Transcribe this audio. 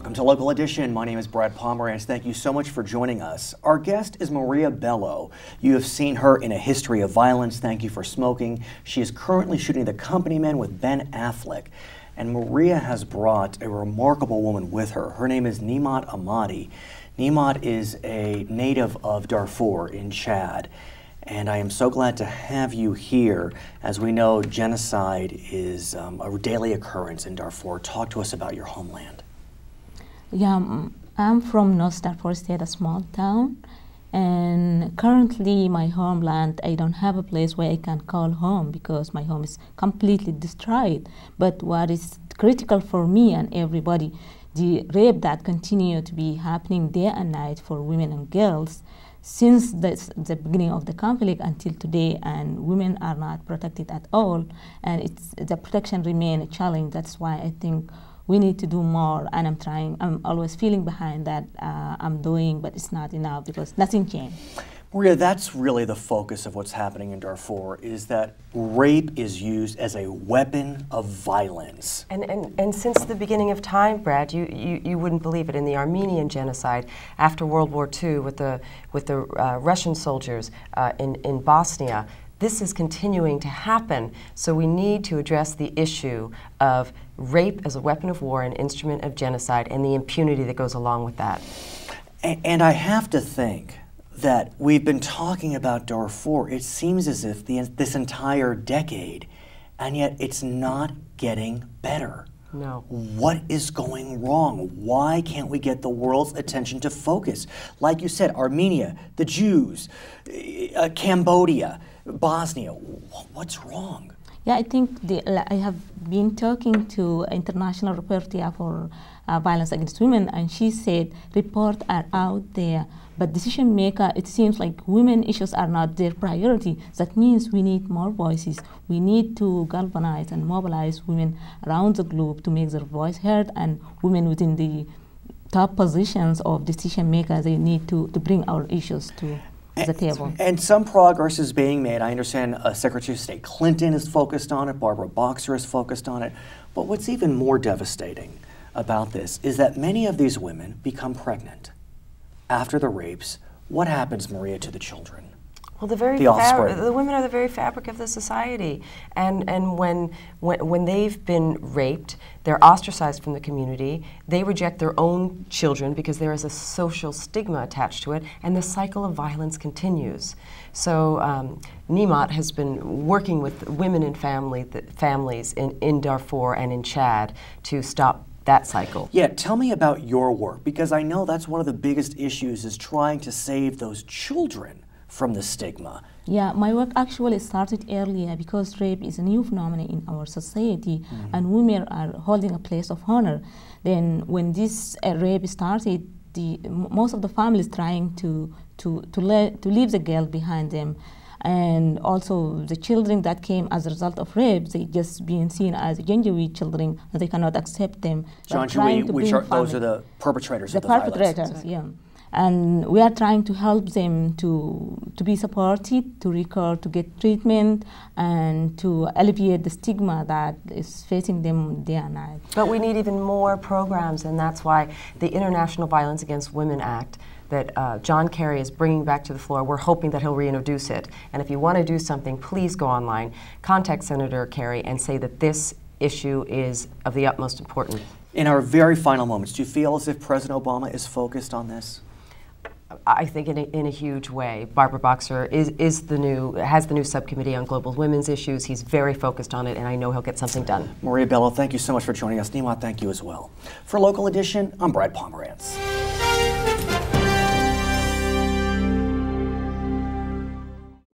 Welcome to Local Edition. My name is Brad Pomerance. Thank you so much for joining us. Our guest is Maria Bello. You have seen her in A History of Violence, Thank You for Smoking. She is currently shooting The Company Men with Ben Affleck. And Maria has brought a remarkable woman with her. Her name is Niemat Ahmadi. Niemat is a native of Darfur in Chad. And I am so glad to have you here. As we know, genocide is a daily occurrence in Darfur. Talk to us about your homeland. Yeah, I'm from North Darfur State, a small town. And currently, my homeland, I don't have a place where I can call home because my home is completely destroyed. But what is critical for me and everybody, the rape that continue to be happening day and night for women and girls since the beginning of the conflict until today, and women are not protected at all, and the protection remains a challenge. That's why I think we need to do more, and I'm always feeling behind that I'm doing, but it's not enough because nothing changed. Maria, that's really the focus of what's happening in Darfur, is that rape is used as a weapon of violence. And since the beginning of time, Brad, you wouldn't believe it, in the Armenian genocide after World War II with the Russian soldiers in Bosnia, this is continuing to happen. So we need to address the issue of rape as a weapon of war, an instrument of genocide, and the impunity that goes along with that. And I have to think that we've been talking about Darfur, it seems as if this entire decade, and yet it's not getting better. No. What is going wrong? Why can't we get the world's attention to focus? Like you said, Armenia, the Jews, Cambodia, Bosnia, what's wrong? Yeah, I think I have been talking to international reporter for violence against women, and she said reports are out there, but decision maker, it seems like women issues are not their priority. That means we need more voices. We need to galvanize and mobilize women around the globe to make their voice heard, and women within the top positions of decision makers, they need to bring our issues to the table. And some progress is being made. I understand Secretary of State Clinton is focused on it, Barbara Boxer is focused on it. But what's even more devastating about this is that many of these women become pregnant after the rapes. What happens, Maria, to the children? Well, the women are the very fabric of the society, and when they've been raped, they're ostracized from the community. They reject their own children because there is a social stigma attached to it, and the cycle of violence continues. So Niemat has been working with women and families in Darfur and in Chad to stop that cycle. Yeah, tell me about your work, because I know that's one of the biggest issues, is trying to save those children from the stigma. Yeah, my work actually started earlier because rape is a new phenomenon in our society, and women are holding a place of honor. Then when this rape started, most of the families trying to leave the girl behind them. And also the children that came as a result of rape, they just being seen as Janjaweed children, and they cannot accept them. Janjaweed, those are the perpetrators of the violence. The perpetrators, yeah. And we are trying to help them to be supported, to recover, to get treatment, and to alleviate the stigma that is facing them day and night. But we need even more programs, and that's why the International Violence Against Women Act that John Kerry is bringing back to the floor, we're hoping that he'll reintroduce it. And if you want to do something, please go online, contact Senator Kerry, and say that this issue is of the utmost importance. In our very final moments, do you feel as if President Obama is focused on this? I think in a huge way. Barbara Boxer has the new subcommittee on global women's issues. He's very focused on it, and I know he'll get something done. Maria Bello, thank you so much for joining us. Niemat, thank you as well. For Local Edition, I'm Brad Pomerance.